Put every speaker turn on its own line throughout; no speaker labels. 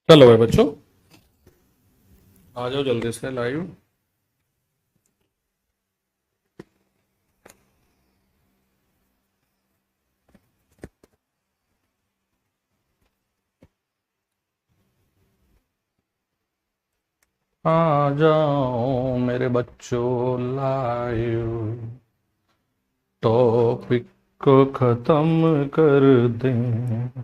चलो भाई बच्चों, आ जाओ जल्दी से लाइव। आ जाओ मेरे बच्चों लाइव। टॉपिक को खत्म कर दें।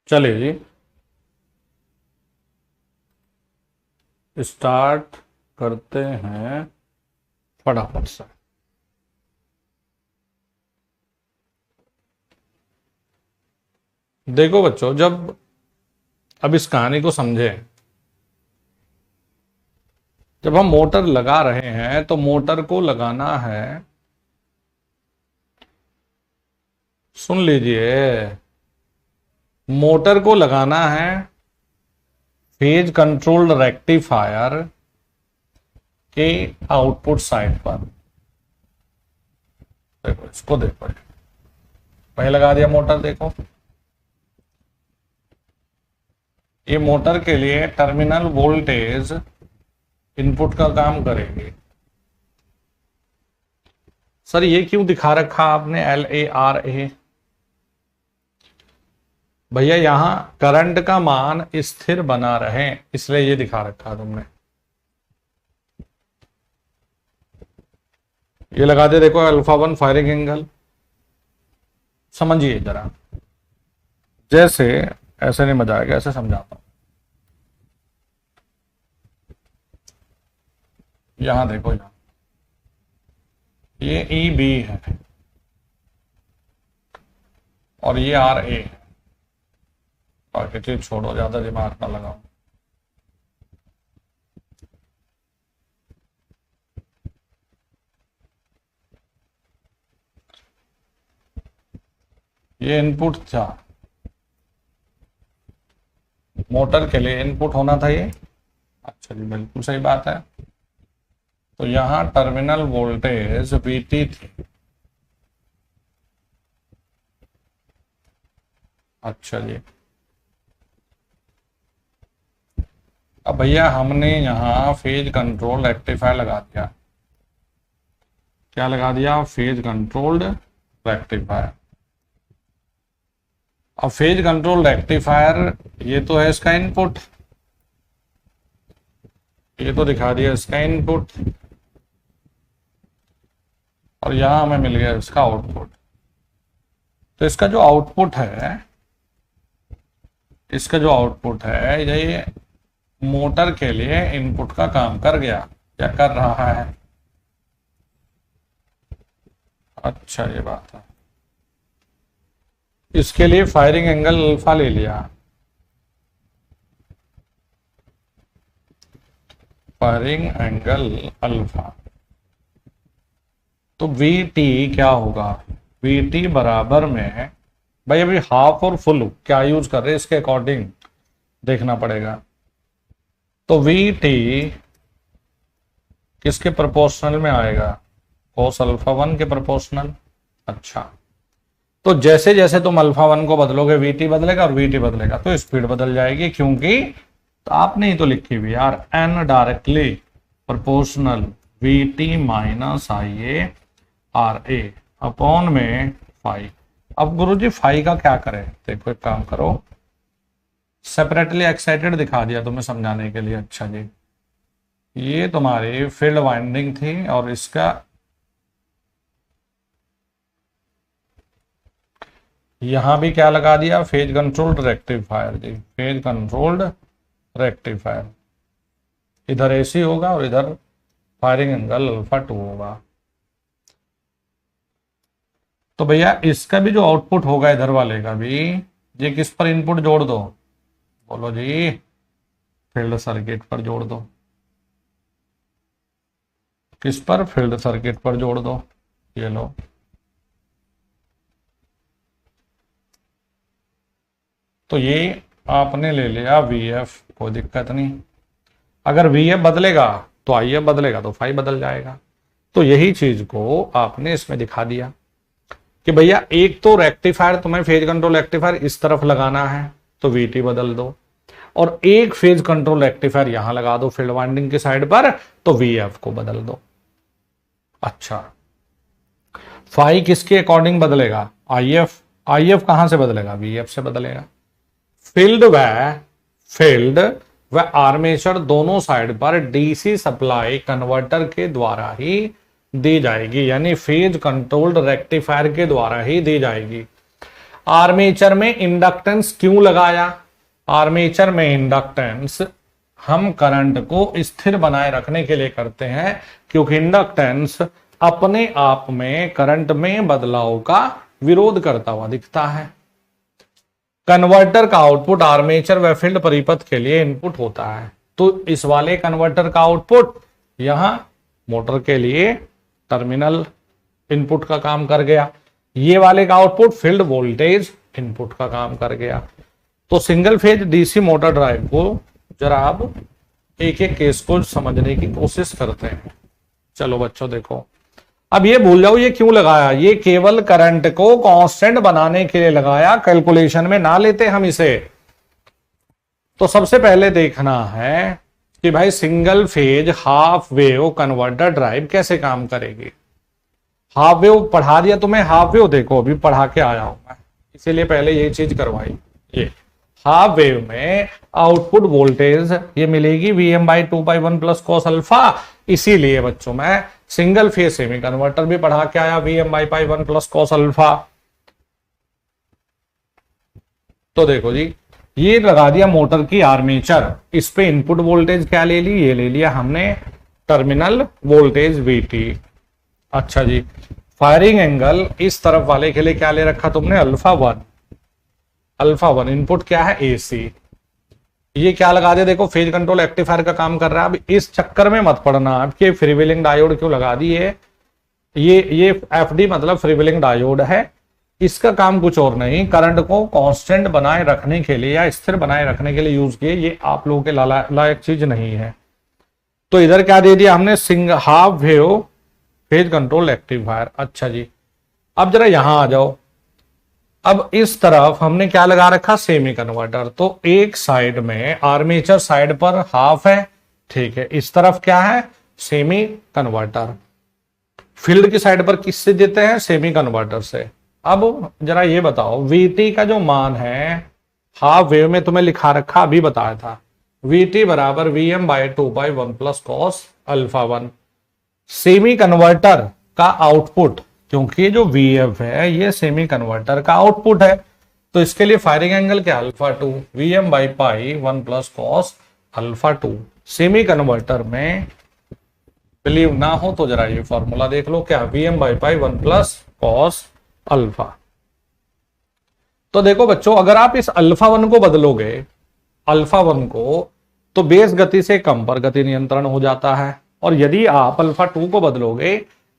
चलिए जी, स्टार्ट करते हैं फटाफट से। देखो बच्चों, जब अब इस कहानी को समझें। जब हम मोटर लगा रहे हैं तो मोटर को लगाना है, सुन लीजिए, मोटर को लगाना है फेज कंट्रोल्ड रेक्टिफायर के आउटपुट साइड पर। देखो इसको, देखो वही लगा दिया मोटर। देखो ये मोटर के लिए टर्मिनल वोल्टेज इनपुट का काम करेगी। सर ये क्यों दिखा रखा आपने LARA? भैया यहां करंट का मान स्थिर बना रहे, इसलिए ये दिखा रखा तुमने। ये लगा दे, देखो α1 फायरिंग एंगल। समझिए जरा, जैसे ऐसे नहीं मजा आएगा, ऐसे समझाता हूं। यहां देखो, यहां ये EB है और ये RA है। बाकी चीज छोड़ो, ज्यादा दिमाग ना लगाओ। ये इनपुट था, मोटर के लिए इनपुट होना था ये। अच्छा जी, बिल्कुल सही बात है। तो यहां टर्मिनल वोल्टेज VT थी। अच्छा जी, अब भैया हमने यहां फेज कंट्रोल रेक्टिफायर लगा दिया। क्या लगा दिया? Phase controlled rectifier. अब फेज कंट्रोल रेक्टिफायर ये तो है इसका इनपुट, ये तो दिखा दिया इसका इनपुट, और यहां हमें मिल गया इसका आउटपुट। तो इसका जो आउटपुट है, इसका जो आउटपुट है ये मोटर के लिए इनपुट का काम कर गया या कर रहा है। अच्छा ये बात है। इसके लिए फायरिंग एंगल अल्फा ले लिया। फायरिंग एंगल अल्फा, तो VT क्या होगा? VT बराबर में, भाई अभी हाफ और फुल क्या यूज कर रहे हैं इसके अकॉर्डिंग देखना पड़ेगा। तो VT किसके प्रोपोर्शनल में आएगा? cos α1 के प्रोपोर्शनल। अच्छा, तो जैसे जैसे तुम α1 को बदलोगे VT बदलेगा, और VT बदलेगा तो स्पीड बदल जाएगी, क्योंकि तो आपने ही तो लिखी हुई यार, N directly proportional VT minus IA RA upon में फाई। अब गुरुजी फाई का क्या करें? देखो एक काम करो, सेपरेटली एक्साइटेड दिखा दिया तुम्हें समझाने के लिए। अच्छा जी, ये तुम्हारी फील्ड वाइंडिंग थी और इसका यहां भी क्या लगा दिया? फेज कंट्रोल्ड रेक्टिफायर जी, फेज कंट्रोल्ड रेक्टिफायर। इधर AC होगा और इधर फायरिंग एंगल अल्फा 2 होगा। तो भैया इसका भी जो आउटपुट होगा इधर वाले का भी, ये किस पर इनपुट जोड़ दो, बोलो जी, फील्ड सर्किट पर जोड़ दो। किस पर, फील्ड सर्किट पर जोड़ दो। ये लो, तो ये आपने ले लिया VF, कोई दिक्कत नहीं। अगर VF बदलेगा तो IF बदलेगा तो फाई बदल जाएगा। तो यही चीज को आपने इसमें दिखा दिया कि भैया एक तो रेक्टिफायर, तुम्हें फेज कंट्रोल रेक्टिफायर इस तरफ लगाना है तो VT बदल दो, और एक फेज कंट्रोल रेक्टिफायर यहां लगा दो फील्ड वाइंडिंग की साइड पर तो VF को बदल दो। अच्छा, फाई किसके अकॉर्डिंग बदलेगा, IF कहां से बदलेगा, VF से बदलेगा। फील्ड व आर्मेचर दोनों साइड पर DC सप्लाई कन्वर्टर के द्वारा ही दी जाएगी, यानी फेज कंट्रोल्ड रेक्टिफायर के द्वारा ही दी जाएगी। आर्मेचर में इंडक्टेंस क्यों लगाया, आर्मेचर में इंडक्टेंस हम करंट को स्थिर बनाए रखने के लिए करते हैं, क्योंकि इंडक्टेंस अपने आप में करंट में बदलाव का विरोध करता हुआ दिखता है। कन्वर्टर का आउटपुट आर्मेचर व फील्ड परिपथ के लिए इनपुट होता है, तो इस वाले कन्वर्टर का आउटपुट यहां मोटर के लिए टर्मिनल इनपुट का काम कर गया, ये वाले का आउटपुट फील्ड वोल्टेज इनपुट का काम कर गया। तो single phase DC motor drive को जरा आप एक एक केस को समझने की कोशिश करते हैं। चलो बच्चों देखो, अब ये भूल जाओ ये क्यों लगाया, ये केवल करंट को कांस्टेंट बनाने के लिए लगाया, कैलकुलेशन में ना लेते हम इसे। तो सबसे पहले देखना है कि भाई single phase half wave converter drive कैसे काम करेगी। हाफ वेव पढ़ा दिया तुम्हें, हाफ वेव देखो अभी पढ़ा के आया हूं मैं, इसीलिए पहले ये चीज करवाई। ये हाफ वेव में आउटपुट वोल्टेज ये मिलेगी Vm/2π1 प्लस cos अल्फा, इसीलिए बच्चों मैं सिंगल फेज सेमी कन्वर्टर भी पढ़ा के आया Vm/π1 प्लस cos अल्फा। तो देखो जी, ये लगा दिया मोटर की आर्मेचर, इस पे इनपुट वोल्टेज क्या ले ली, ये ले लिया हमने टर्मिनल वोल्टेज VT। अच्छा जी, फायरिंग एंगल इस तरफ वाले के लिए क्या ले रखा तुमने, अल्फा वन इनपुट क्या है AC। ये क्या लगा दिया, देखो फेज कंट्रोल रेक्टिफायर का काम कर रहा है। अब इस चक्कर में मत पड़ना आपके फ्रीव्हीलिंग डायोड क्यों लगा दी है, ये FD मतलब फ्रीव्हीलिंग डायोड है, इसका काम कुछ और नहीं, करंट को कांस्टेंट बनाए रखने के लिए या स्थिर बनाए रखने के लिए यूज किए, ये आप लोगों के लायक चीज नहीं है। तो इधर क्या दे दिया हमने, half wave phase control rectifier. अच्छा जी, अब जरा यहां आ जाओ, अब इस तरफ हमने क्या लगा रखा, सेमी कन्वर्टर। तो एक साइड में आर्मेचर साइड पर हाफ है, ठीक है, इस तरफ क्या है, सेमी कन्वर्टर। फील्ड की साइड पर किससे देते हैं, सेमी कन्वर्टर से। अब जरा ये बताओ, VT का जो मान है हाफ वेव में तुम्हें लिखा रखा, अभी बताया था, VT बराबर Vm/2π1 plus cos alpha 1। Semi converter का आउटपुट, क्योंकि जो VF है ये सेमी कन्वर्टर का आउटपुट है, तो इसके लिए फायरिंग एंगल क्या, alpha 2, Vm/π1 plus cos alpha 2। Semi converter में बिलीव ना हो तो जरा ये फॉर्मूला देख लो, क्या, Vm/π1 प्लस cos अल्फा। तो देखो बच्चों, अगर आप इस अल्फा 1 को बदलोगे, अल्फा 1 को, तो बेस गति से कम पर गति नियंत्रण हो जाता है, और यदि आप अल्फा 2 को बदलोगे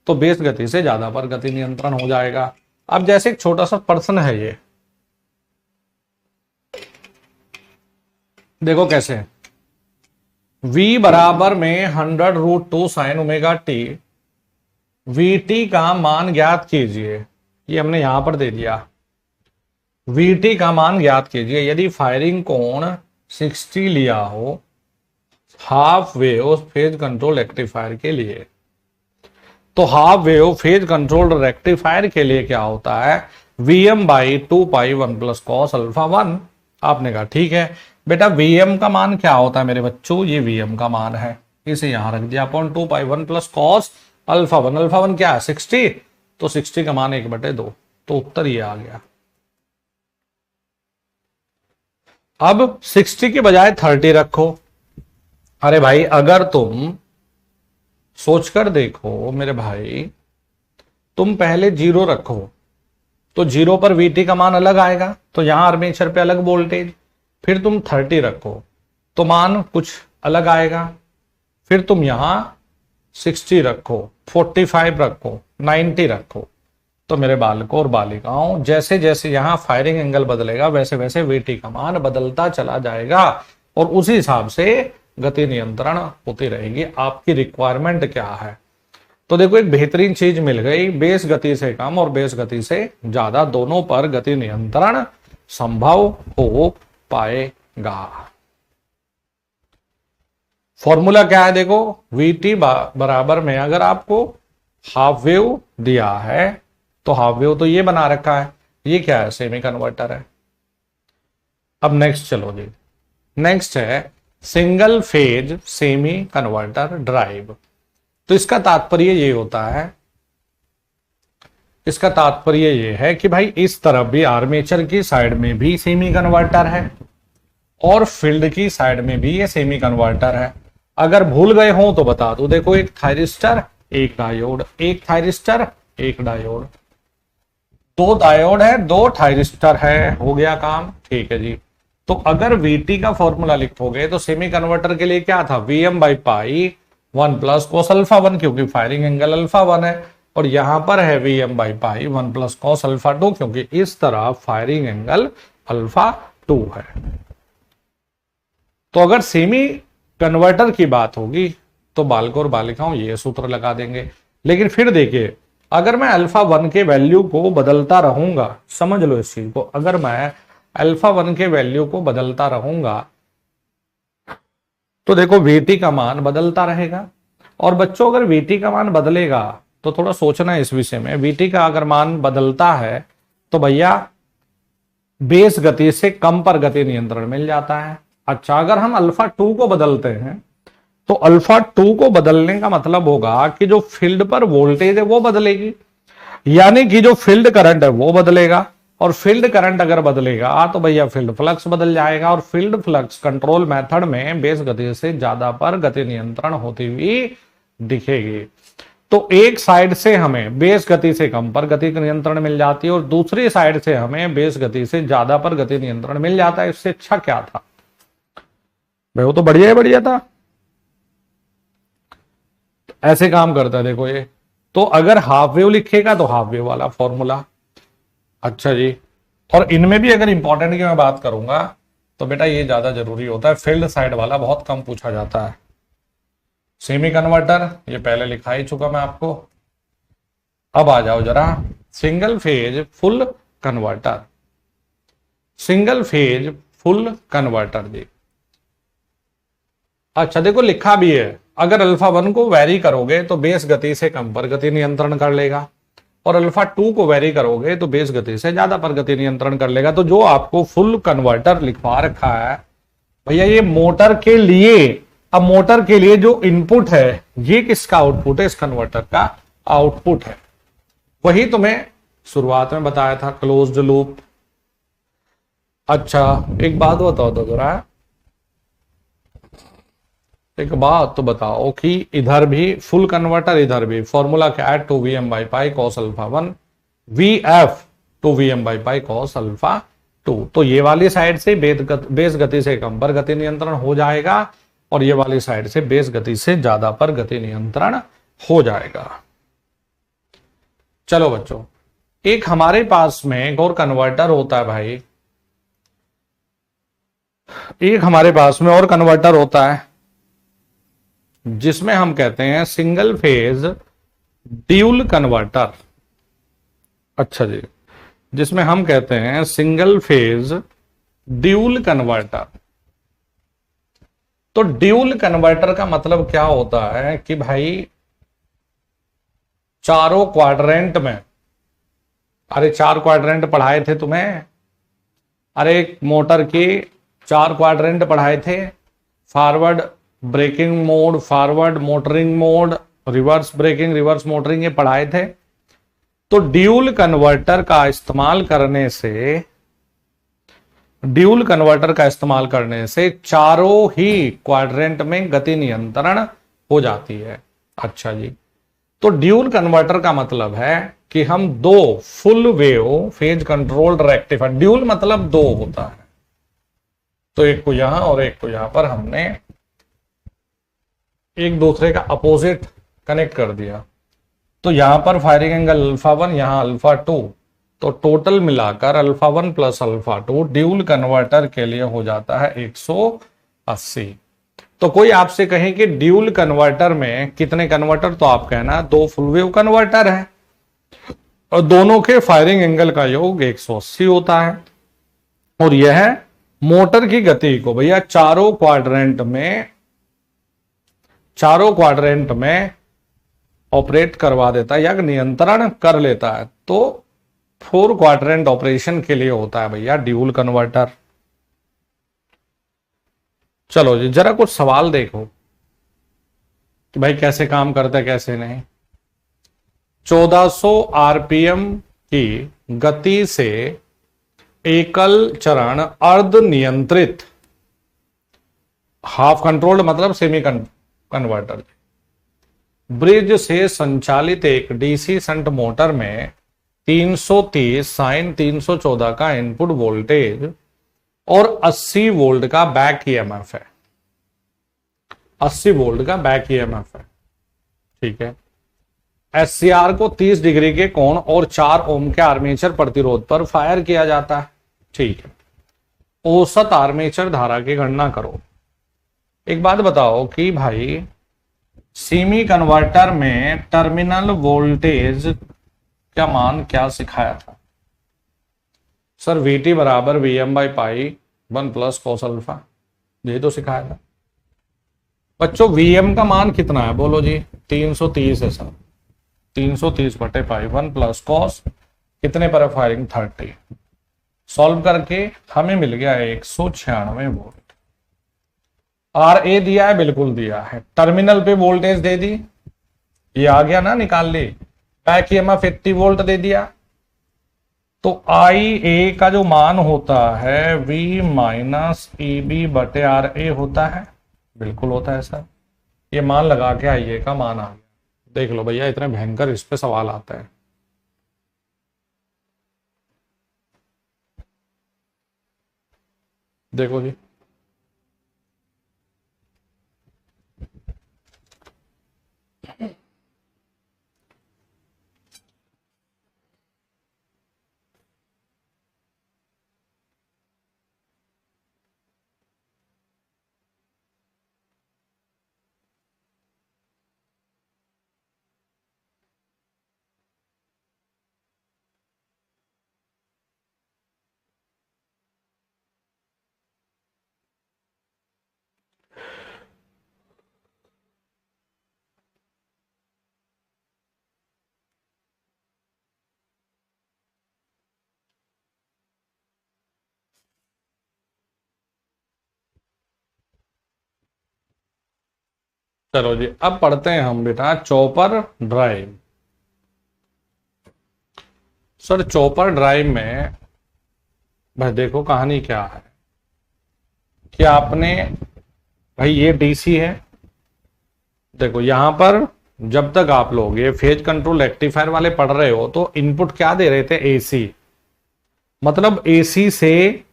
तो बेस गति से ज्यादा पर गति नियंत्रण हो जाएगा। अब जैसे एक छोटा सा प्रश्न है, ये देखो कैसे, V बराबर में 100√2 sin ओमेगा t, VT का मान ज्ञात कीजिए, ये हमने यहां पर दे दिया, VT का मान ज्ञात कीजिए यदि फायरिंग कोण 60 लिया हो half wave phase control rectifier के लिए। तो half wave phase control rectifier के लिए क्या होता है, Vm/2π1 प्लस cos अल्फा 1। आपने कहा ठीक है बेटा, Vm का मान क्या होता है मेरे बच्चों, ये Vm का मान है, इसे यहां रख दिया upon 2π1 plus cos alpha 1। Alpha 1 क्या है, 60, तो 60 का मान 1/2, तो उत्तर ये आ गया। अब 60 के बजाय 30 रखो, अरे भाई अगर तुम सोचकर देखो मेरे भाई, तुम पहले जीरो रखो तो जीरो पर वीटी का मान अलग आएगा, तो यहां आर्मेचर पे अलग वोल्टेज। फिर तुम 30 रखो तो मान कुछ अलग आएगा। फिर तुम यहां 60 रखो, 45 रखो, 90 रखो। तो मेरे बालकों और बालिकाओं, जैसे जैसे यहां फायरिंग एंगल बदलेगा वैसे वैसे वीटी का मान बदलता चला जाएगा और उसी हिसाब से गति नियंत्रण होती रहेगी। आपकी रिक्वायरमेंट क्या है? तो देखो एक बेहतरीन चीज मिल गई, बेस गति से कम और बेस गति से ज्यादा दोनों पर गति नियंत्रण संभव हो पाएगा। फॉर्मूला क्या है देखो, वीटी बराबर में अगर आपको हाफ वेव दिया है तो हाफ वेव तो ये बना रखा है, ये क्या है? सेमी कन्वर्टर है। अब नेक्स्ट चलो जी, नेक्स्ट है single phase semi converter drive. तो इसका तात्पर्य ये होता है, इसका तात्पर्य ये है कि भाई इस तरफ भी आर्मेचर की साइड में भी सेमी कन्वर्टर है और फील्ड की साइड में भी ये सेमी कन्वर्टर है। अगर भूल गए हो तो बता दो, देखो एक थायरिस्टर एक डायोड, एक थायरिस्टर एक डायोड, दो डायोड है दो थायरिस्टर है, हो गया काम। ठीक है जी। तो अगर वीटी का फॉर्मूला लिखोगे तो सेमी कन्वर्टर के लिए क्या था? VM by pi 1 plus cos alpha 1, क्योंकि फायरिंग एंगल अल्फा 1 है। और यहां पर है VM by pi 1 plus cos alpha 2, क्योंकि इस तरह फायरिंग एंगल अल्फा 2 है। तो अगर सेमी कन्वर्टर की बात होगी तो बालकों और बालिकाओं ये सूत्र लगा देंगे। लेकिन फिर देखिए, अगर मैं अल्फा 1 के वैल्यू को बदलता रहूंगा, समझ लो इस चीज को, अगर मैं अल्फा 1 के वैल्यू को बदलता रहूंगा तो देखो वीटी का मान बदलता रहेगा। और बच्चों अगर वीटी का मान बदलेगा तो थोड़ा सोचना है इस विषय में। वीटी का अगर मान बदलता है तो भैया बेस गति से कम पर गति नियंत्रण मिल जाता है। अच्छा, अगर हम अल्फा 2 को बदलते हैं तो अल्फा 2 को बदलने का मतलब होगा कि जो फील्ड पर वोल्टेज है वो बदलेगी, यानी कि जो फील्ड करंट है वो बदलेगा। और फील्ड करंट अगर बदलेगा तो भैया फील्ड फ्लक्स बदल जाएगा। और फील्ड फ्लक्स कंट्रोल मेथड में बेस गति से ज्यादा पर गति नियंत्रण होती हुई दिखेगी। तो एक साइड से हमें बेस गति से कम पर गति नियंत्रण मिल जाती है और दूसरी साइड से हमें बेस गति से ज्यादा पर गति नियंत्रण मिल जाता है। इससे अच्छा क्या था भाई? वो तो बढ़िया ही बढ़िया था। ऐसे काम करता है देखो ये। तो अगर हाफ वेव लिखेगा तो हाफ वेव वाला फॉर्मूला। अच्छा जी। और इनमें भी अगर इंपॉर्टेंट की मैं बात करूंगा तो बेटा ये ज्यादा जरूरी होता है, फील्ड साइड वाला बहुत कम पूछा जाता है। सेमी कन्वर्टर ये पहले लिखा ही चुका मैं आपको। अब आ जाओ जरा single phase full converter. Single phase full converter जी। अच्छा देखो लिखा भी है, अगर अल्फा 1 को वेरी करोगे तो बेस गति से कम पर गति नियंत्रण कर लेगा और अल्फा 2 को वेरी करोगे तो बेस गति से ज्यादा पर गति नियंत्रण कर लेगा। तो जो आपको फुल कन्वर्टर लिखवा रखा है भैया ये मोटर के लिए। अब मोटर के लिए जो इनपुट है ये किसका आउटपुट है? इस कन्वर्टर का आउटपुट है। वही तुम्हें शुरुआत में बताया था, क्लोज्ड लूप। अच्छा एक बात बताओ तो जरा, एक बात तो बताओ कि इधर भी फुल कन्वर्टर, इधर भी फॉर्मूला क्या है? 2Vm by pi cos alpha 1 VF 2Vm by pi cos alpha 2। तो ये वाली साइड से बेस गति से कम पर गति नियंत्रण हो जाएगा और ये वाली साइड से बेस गति से ज्यादा पर गति नियंत्रण हो जाएगा। चलो बच्चों, एक हमारे पास में एक और कन्वर्टर होता है भाई, एक हमारे पास में और कन्वर्टर होता है जिसमें हम कहते हैं सिंगल फेज ड्यूल कन्वर्टर। अच्छा जी, जिसमें हम कहते हैं सिंगल फेज ड्यूल कन्वर्टर। तो ड्यूल कन्वर्टर का मतलब क्या होता है कि भाई चारों क्वाड्रेंट में, अरे 4 क्वाड्रेंट पढ़ाए थे तुम्हें, अरे एक मोटर के 4 क्वाड्रेंट पढ़ाए थे, forward braking mode, forward motoring mode, reverse braking, reverse motoring, ये पढ़ाए थे। तो ड्यूल कन्वर्टर का इस्तेमाल करने से ड्यूल कन्वर्टर का इस्तेमाल करने से चारों ही क्वाड्रेंट में गति नियंत्रण हो जाती है। अच्छा जी, तो ड्यूल कन्वर्टर का मतलब है कि हम दो full wave phase controlled rectifier, dual मतलब दो होता है, तो एक को यहां और एक को यहां पर हमने एक दूसरे का अपोजिट कनेक्ट कर दिया, तो यहां पर फायरिंग एंगल अल्फा 1, यहां अल्फा 2, तो टोटल मिलाकर alpha 1 plus alpha 2 dual converter के लिए हो जाता है 180। तो कोई आपसे कहे कि ड्यूल कन्वर्टर में कितने कन्वर्टर, तो आप कहना दो फुल वेव कन्वर्टर है और दोनों के फायरिंग एंगल का योग 180 होता है, और यह मोटर की गति को भैया चारों क्वाड्रेंट में ऑपरेट करवा देता है या नियंत्रण कर लेता है। तो 4 क्वाड्रेंट ऑपरेशन के लिए होता है भैया ड्यूल कन्वर्टर। चलो जी, जरा कुछ सवाल देखो कि भाई कैसे काम करता है कैसे नहीं। 1400 आरपीएम की गति से एकल चरण अर्ध नियंत्रित, हाफ कंट्रोल्ड मतलब सेमी कन्वर्टर, ब्रिज से संचालित एक डीसी शंट मोटर में 330 साइन 314 का इनपुट वोल्टेज और 80 वोल्ट का बैक ईएमएफ है, 80 वोल्ट का बैक ईएमएफ है, ठीक है। एससीआर को 30 डिग्री के कोण और 4 ओम के आर्मेचर प्रतिरोध पर फायर किया जाता है, ठीक है। औसत आर्मेचर धारा की गणना करो। एक बात बताओ कि भाई सेमी कन्वर्टर में टर्मिनल वोल्टेज का मान क्या सिखाया था सर? VT बराबर VM by pi 1 plus cos alpha, ये तो सिखाया था बच्चों। VM का मान कितना है बोलो जी? 330 है सर, 330 बटे पाई 1 प्लस कॉस, कितने पर फायरिंग 30। सॉल्व करके हमें मिल गया 196 वोल्ट। RA दिया है, बिल्कुल दिया है। टर्मिनल पे वोल्टेज दे दी, ये आ गया ना, निकाल ली। बैक ईएमएफ 80 वोल्ट दे दिया, तो IA का जो मान होता है V माइनस EB बटे RA होता है, बिल्कुल होता है सर। ये मान लगा के IA का मान आ गया। देख लो भैया, इतने भयंकर इस पे सवाल आता है। देखो जी, चलो जी, अब पढ़ते हैं हम बेटा chopper drive. Sir chopper drive में भाई देखो कहानी क्या है कि आपने भाई ये डीसी है, देखो यहां पर जब तक आप लोग ये फेज कंट्रोल रेक्टिफायर वाले पढ़ रहे हो तो इनपुट क्या दे रहे थे? एसी, मतलब एसी से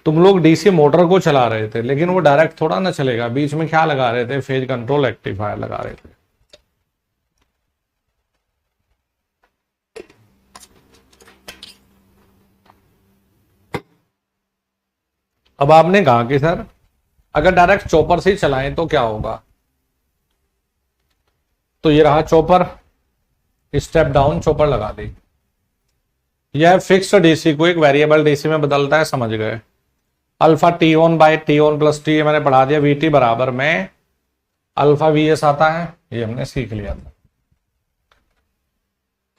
तुम लोग डीसी मोटर को चला रहे थे, लेकिन वो डायरेक्ट थोड़ा ना चलेगा, बीच में क्या लगा रहे थे? फेज कंट्रोल रेक्टिफायर लगा रहे थे। अब आपने कहा कि सर अगर डायरेक्ट चॉपर से ही चलाएं तो क्या होगा? तो ये रहा चॉपर, स्टेप डाउन चॉपर लगा दी। यह फिक्स्ड डीसी को एक वेरिएबल डीसी में बदलता है, समझ गए। Alpha T on by T on plus T मैंने पढ़ा दिया, VT बराबर में अल्फा VS आता है, ये हमने सीख लिया था।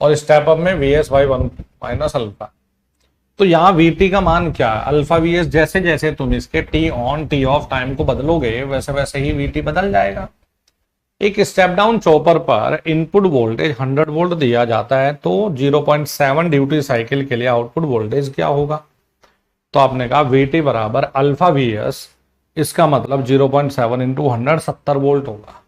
और स्टेप अप में VS बाई 1 माइनस अल्फा। तो यहां VT का मान क्या है? Alpha VS। जैसे जैसे तुम इसके T on T of time को बदलोगे वैसे वैसे ही VT बदल जाएगा। एक स्टेप डाउन चॉपर पर इनपुट वोल्टेज 100 वोल्ट दिया जाता है, तो 0.7 ड्यूटी साइकिल के लिए आउटपुट वोल्टेज क्या होगा? तो आपने कहा वीटी बराबर अल्फा वी एस, इसका मतलब 0.7 इंटू 100 70 वोल्ट होगा।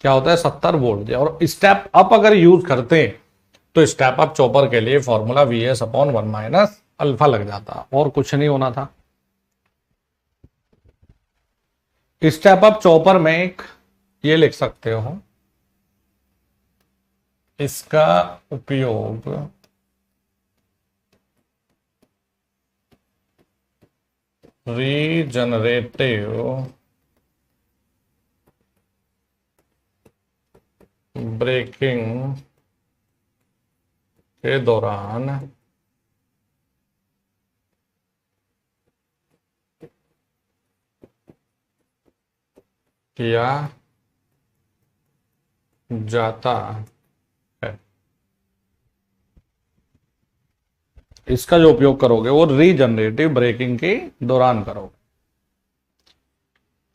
क्या होता है 70 वोल्ट। और स्टेप अप अगर यूज करते तो स्टेप अप चॉपर के लिए formula V S upon 1 minus alpha लग जाता और कुछ नहीं होना था। स्टेप अप चॉपर में एक ये लिख सकते हो, इसका उपयोग रीजनरेटिव ब्रेकिंग के दौरान किया जाता है। इसका जो उपयोग करोगे वो रीजनरेटिव ब्रेकिंग के दौरान करोगे।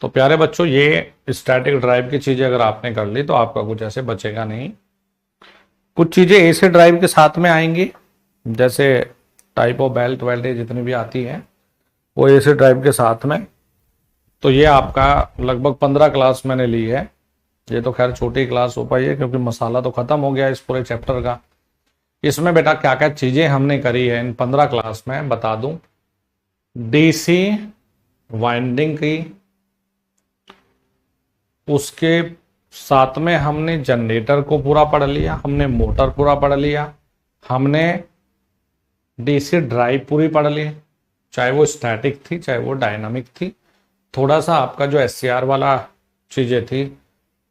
तो प्यारे बच्चों, ये स्टैटिक ड्राइव की चीजें अगर आपने कर ली तो आपका कुछ ऐसे बचेगा नहीं। कुछ चीजें एसी ड्राइव के साथ में आएंगी, जैसे टाइप ऑफ बेल्ट वेल्ट जितनी भी आती है वो एसी ड्राइव के साथ में। तो ये आपका लगभग 15 क्लास मैंने ली है। ये तो खैर छोटी क्लास हो पाई है क्योंकि मसाला तो खत्म हो गया इस पूरे चैप्टर का। इसमें बेटा क्या क्या चीजें हमने करी है इन 15 क्लास में बता दूं। डीसी वाइंडिंग की, उसके साथ में हमने जनरेटर को पूरा पढ़ लिया, हमने मोटर पूरा पढ़ लिया, हमने डीसी ड्राइव पूरी पढ़ ली, चाहे वो स्टैटिक थी चाहे वो डायनामिक थी। थोड़ा सा आपका जो एससीआर वाला चीजें थी,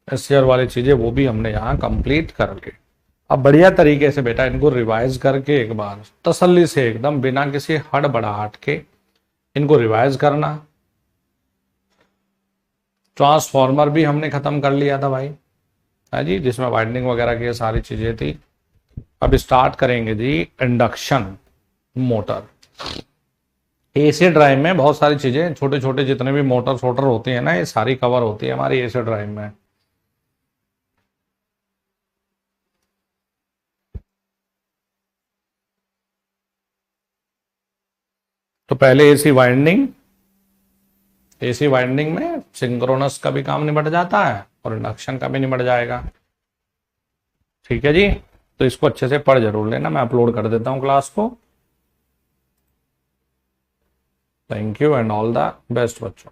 एससीआर वाली चीजें वो भी हमने यहाँ कंप्लीट कर ली। अब बढ़िया तरीके से बेटा इनको रिवाइज करके एक बार तसल्ली से एकदम बिना किसी हड़बड़ाहट के इनको रिवाइज करना। ट्रांसफॉर्मर भी हमने खत्म कर लिया था भाई, है जी, जिसमें वाइंडिंग वगैरह की सारी चीजें थी। अब स्टार्ट करेंगे जी इंडक्शन मोटर। एसी ड्राइव में बहुत सारी चीजें छोटे छोटे जितने भी मोटर सोटर होती है ना, ये सारी कवर होती है हमारी एसी ड्राइव में। तो पहले एसी वाइंडिंग, एसी वाइंडिंग में सिंक्रोनस का भी काम निबट जाता है और इंडक्शन का भी निबट जाएगा। ठीक है जी, तो इसको अच्छे से पढ़ जरूर लेना, मैं अपलोड कर देता हूं क्लास को। Thank you and all the best बच्चों।